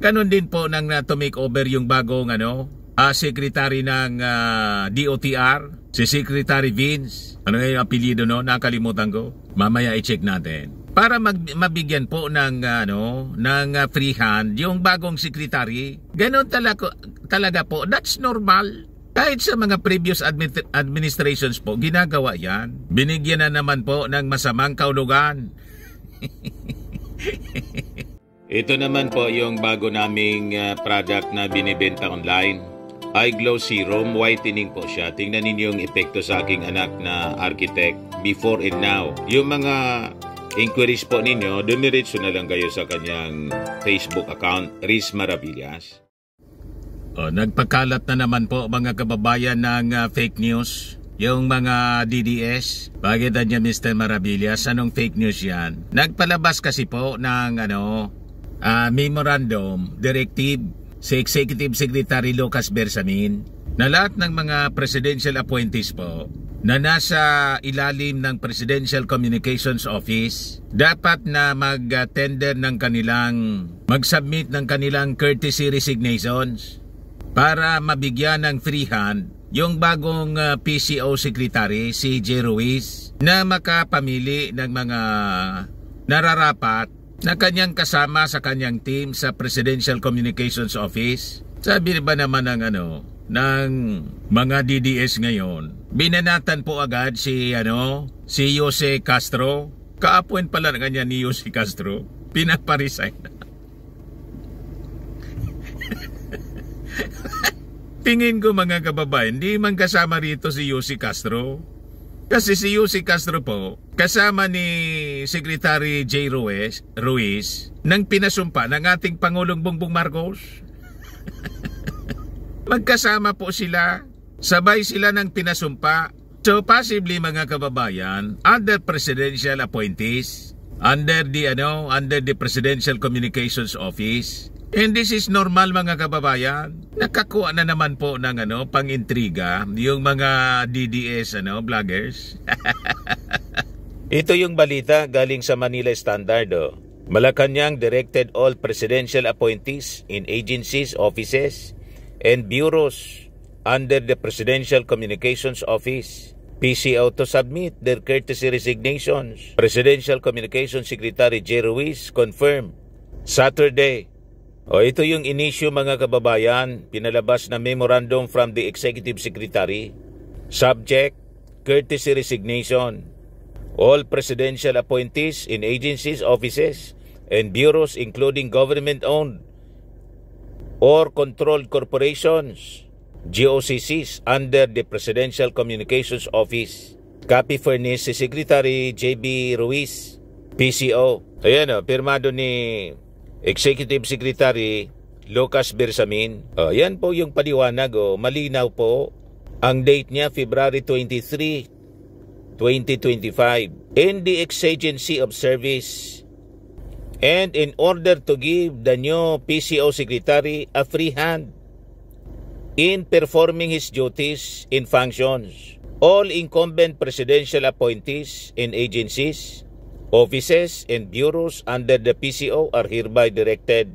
Ganon din po nang to make over yung bagong secretary ng DOTR, si Secretary Vince. Ano yung apelyido no? Nakalimutan ko. Mamaya i-check natin. Para mabigyan po ng free hand yung bagong secretary. Ganon talaga po. That's normal. Kahit sa mga previous administrations po, ginagawa yan. Binigyan na naman po ng masamang kaulugan. Ito naman po yung bago naming product na binibenta online. iGlow Serum, whitening po siya. Tingnan ninyo yung epekto sa aking anak na architect before and now. Yung mga inquiries po ninyo, dumiretso na lang kayo sa kanyang Facebook account, Riz Maravillas. Nagpakalat na naman po mga kababayan ng fake news. Yung mga DDS, bakit niya Mr. Maravillas, anong fake news yan? Nagpalabas kasi po ng memorandum, directive si Executive Secretary Lucas Bersamin na lahat ng mga presidential appointees po na nasa ilalim ng Presidential Communications Office dapat na mag-tender ng mag-submit ng kanilang courtesy resignations para mabigyan ng free hand yung bagong PCO Secretary si J. Ruiz na makapamili ng mga nararapat na kanyang kasama sa kanyang team sa Presidential Communications Office. Sabi ba naman ng mga DDS ngayon, binanatan po agad si Jose Castro. Kaapuin pala na kanya ni Jose Castro. Pinaparesign. Tingin ko mga kababayan, hindi man kasama rito si Jose Castro. Kasi si Jose Castro po, kasama ni Secretary J. Ruiz nang pinasumpa ng ating Pangulong Bongbong Marcos. Magkasama po sila, sabay sila ng pinasumpa. So possibly mga kababayan, under presidential appointees, under the Presidential Communications Office. And this is normal mga kababayan. Nakakuha na naman po ng pang-intriga yung mga DDS vloggers. Ito yung balita galing sa Manila Standard. Malacanang directed all presidential appointees in agencies, offices, and bureaus under the Presidential Communications Office, PCO, to submit their courtesy resignations. Presidential Communications Secretary J. Ruiz confirmed Saturday. Ito yung inisyu mga kababayan, pinalabas na memorandum from the Executive Secretary. Subject, courtesy resignation. All presidential appointees in agencies, offices, and bureaus including government-owned or controlled corporations, GOCCs, under the Presidential Communications Office. Copy furnished si Secretary J.B. Ruiz, PCO. Ayan pirmado ni Executive Secretary Lucas Bersamin. Yan po yung paliwanag. Malinaw po. Ang date niya, February 23, 2025. In the exigency of service and in order to give the new PCO Secretary a free hand in performing his duties in functions, all incumbent presidential appointees in agencies, offices, and bureaus under the PCO are hereby directed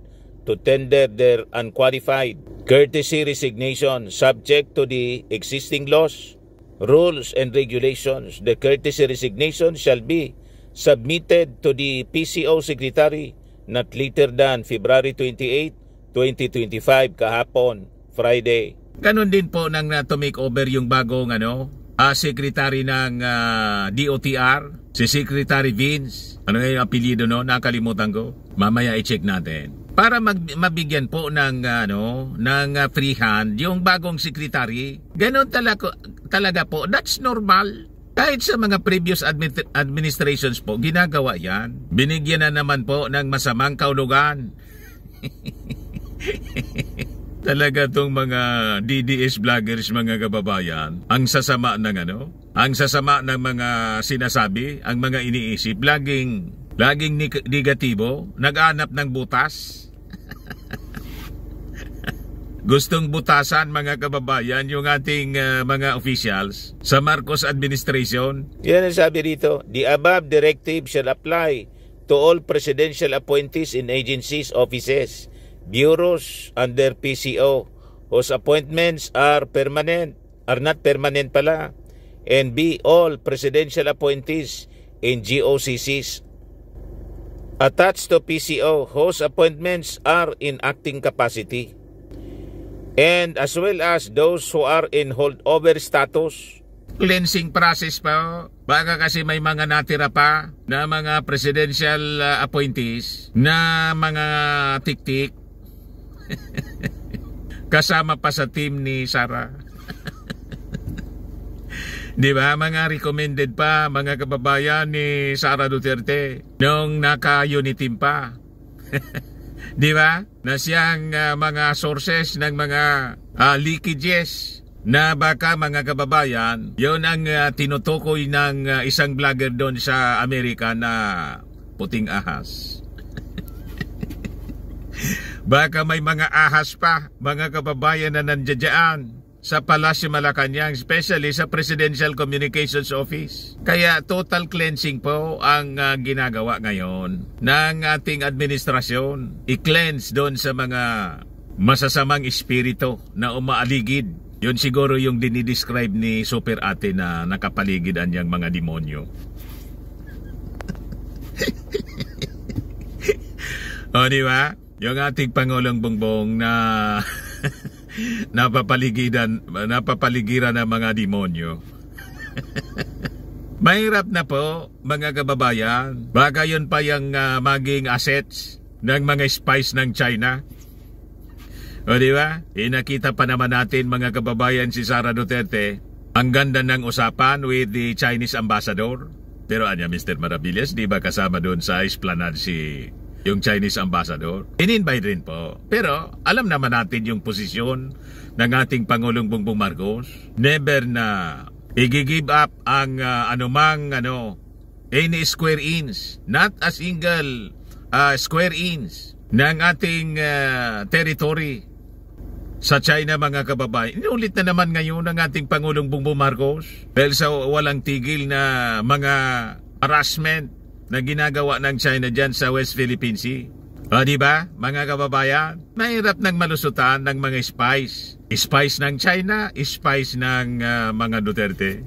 to tender their unqualified courtesy resignation subject to the existing laws, rules, and regulations. The courtesy resignation shall be submitted to the PCO Secretary not later than February 28, 2025, kahapon, Friday. Ganon din po nang to make over yung bagong secretary ng DOTR, si Secretary Vince. Ano yung apelyido no? Nakalimutan ko. Mamaya i-check natin. Para mabigyan po ng free hand yung bagong secretary. Ganon talaga po. That's normal. Kahit sa mga previous administrations po, ginagawa yan. Binigyan na naman po ng masamang kaulugan. Talaga tong mga DDS vloggers mga kababayan, ang sasama ng mga sinasabi, ang mga iniisip, laging negatibo, nag-aanap ng butas. Gustong butasan mga kababayan yung ating mga officials sa Marcos administration. Yan ang sabi dito, the above directive shall apply to all presidential appointees in agencies, offices, bureaus under PCO whose appointments are not permanent pala, and B, all presidential appointees in GOCCs attached to PCO whose appointments are in acting capacity, and as well as those who are in holdover status. Cleansing process pa. Baka kasi may mga natira pa na mga presidential appointees na mga tik-tik kasama pa sa team ni Sara. Di ba? Mga recommended pa, mga kababayan ni Sara Duterte nung naka-uniteam pa. Di ba? Na siyang mga sources ng mga leakages na baka mga kababayan, yun ang tinutukoy ng isang vlogger doon sa Amerika na puting ahas. Baka may mga ahas pa, mga kababayan na nandiyan sa Palasyo Malacanang, especially sa Presidential Communications Office. Kaya total cleansing po ang ginagawa ngayon ng ating administrasyon. I-cleanse doon sa mga masasamang espiritu na umaaligid. Yun siguro yung dinidescribe ni Super Ate na nakapaligid anyang mga demonyo. O di ba? Yung ating Pangulong Bongbong na napapaligiran ng mga demonyo. Mahirap na po mga kababayan. Baka yun pa yung maging assets ng mga spies ng China. O di ba? Nakita pa naman natin mga kababayan si Sara Duterte. Ang ganda ng usapan with the Chinese ambassador. Pero anya Mr. Maravillas, di ba kasama doon sa esplanade yung Chinese ambassador? In-invite rin po. Pero alam naman natin yung posisyon ng ating Pangulong Bongbong Marcos. Never na i-give up ang any square inch, not a single square inch ng ating territory sa China mga kababayan. Inulit na naman ngayon ng ating Pangulong Bongbong Marcos dahil sa walang tigil na mga harassment na ginagawa ng China dyan sa West Philippine Sea. O diba mga kababayan? Mahirap ng malusutan ng mga spies. Spies ng China, spies ng mga Duterte.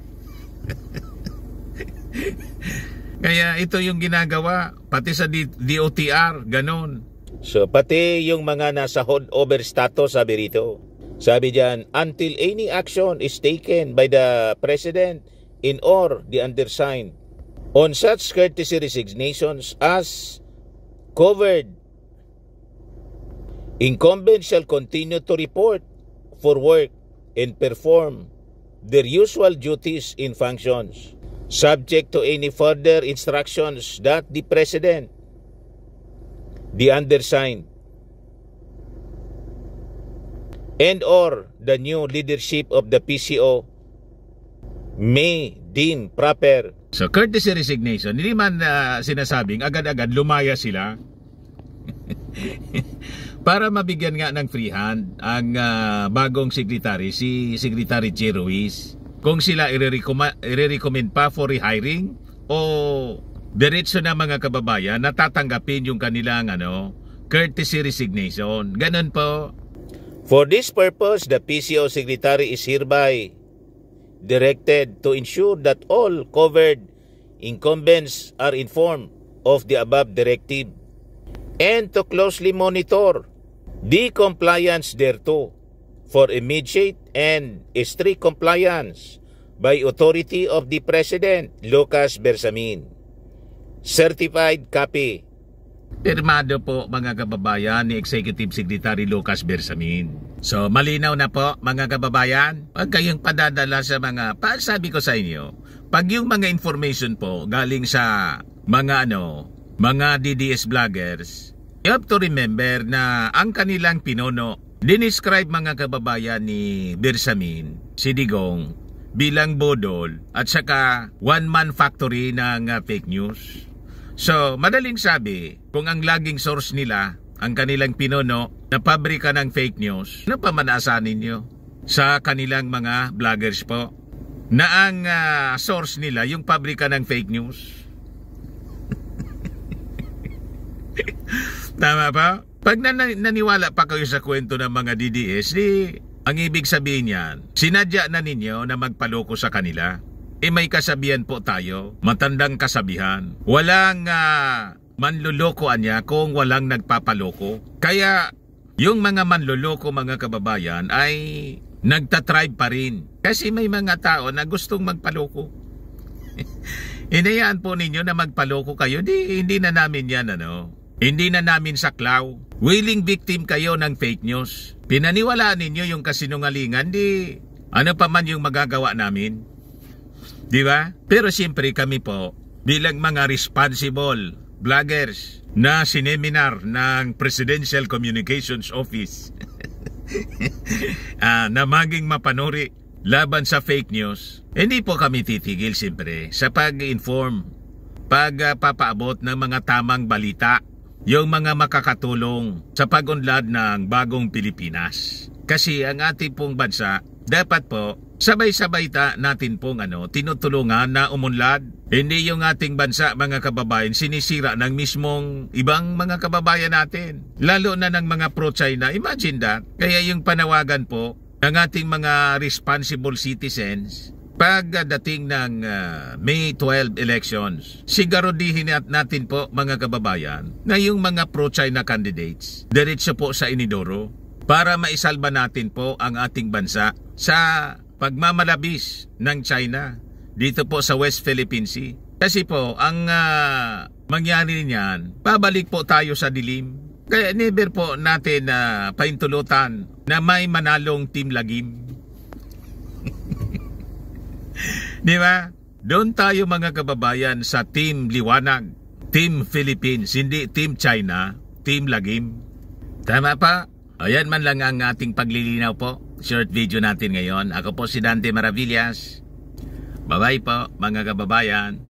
Kaya ito yung ginagawa, pati sa DOTR, ganon. So pati yung mga nasa holdover status, sabi rito. Sabi dyan, until any action is taken by the President in or the undersigned on such courtesy resignations as covered, incumbents shall continue to report for work and perform their usual duties in functions, subject to any further instructions that the President, the undersigned, and or the new leadership of the PCO may deem proper. So courtesy resignation, hindi man sinasabing agad-agad lumaya sila para mabigyan nga ng free hand ang bagong secretary, si Secretary Che Ruiz, kung sila i-recommend pa for rehiring o diretso na mga kababayan natatanggapin yung kanilang courtesy resignation. Ganun po. For this purpose, the PCO Secretary is hereby directed to ensure that all covered incumbents are informed of the above directive and to closely monitor the compliance thereto for immediate and strict compliance by authority of the President, Lucas Bersamin. Certified copy. Pirmado po mga kababayan ni Executive Secretary Lucas Bersamin. So malinaw na po mga kababayan, pag kayong padadala sa mga, sabi ko sa inyo, pag yung mga information po galing sa mga mga DDS vloggers, you have to remember na ang kanilang pinuno, dinescribe mga kababayan ni Bersamin, si Digong, bilang bodol at saka one-man factory ng fake news. So, madaling sabi, kung ang laging source nila, ang kanilang pinuno na pabrika ng fake news, ano pa manaasahan ninyo sa kanilang mga vloggers po? Na ang source nila, yung pabrika ng fake news. Tama ba? Pag naniwala pa kayo sa kwento ng mga DDS, di ang ibig sabihin niyan, sinadya na ninyo na magpaloko sa kanila. May kasabihan po tayo, matandang kasabihan. Walang manlulukoan niya kung walang nagpapaloko. Kaya yung mga manluloko mga kababayan ay nagtatribe pa rin. Kasi may mga tao na gustong magpaloko. Inayaan po ninyo na magpaloko kayo, hindi na namin yan hindi na namin saklaw. Willing victim kayo ng fake news. Pinaniwalaan ninyo yung kasinungalingan, ano pa man yung magagawa namin. Di ba? Pero siyempre kami po, bilang mga responsible vloggers na sineminar ng Presidential Communications Office na maging mapanuri laban sa fake news, hindi po kami titigil siyempre sa pag-inform, pagpapaabot ng mga tamang balita, yung mga makakatulong sa pag-unlad ng bagong Pilipinas. Kasi ang ating pong bansa, dapat po sabay-sabay natin pong tinutulungan na umunlad. Hindi yung ating bansa mga kababayan sinisira ng mismong ibang mga kababayan natin. Lalo na ng mga pro-China. Imagine that. Kaya yung panawagan po ng ating mga responsible citizens pagdating ng May 12 elections, sigurodihin natin po mga kababayan na yung mga pro-China candidates diretso po sa inidoro para maisalba natin po ang ating bansa sa pagmamalabis ng China dito po sa West Philippine Sea. Kasi po ang mangyari niyan, pabalik po tayo sa dilim. Kaya never po natin paintulutan na may manalong Team Lagim. Di ba? Doon tayo mga kababayan sa Team Liwanag, Team Philippines, hindi Team China, Team Lagim. Tama pa? Ayan man lang ang ating paglilinaw po. Short video natin ngayon. Ako po si Dante Maravillas. Bye-bye po mga kababayan.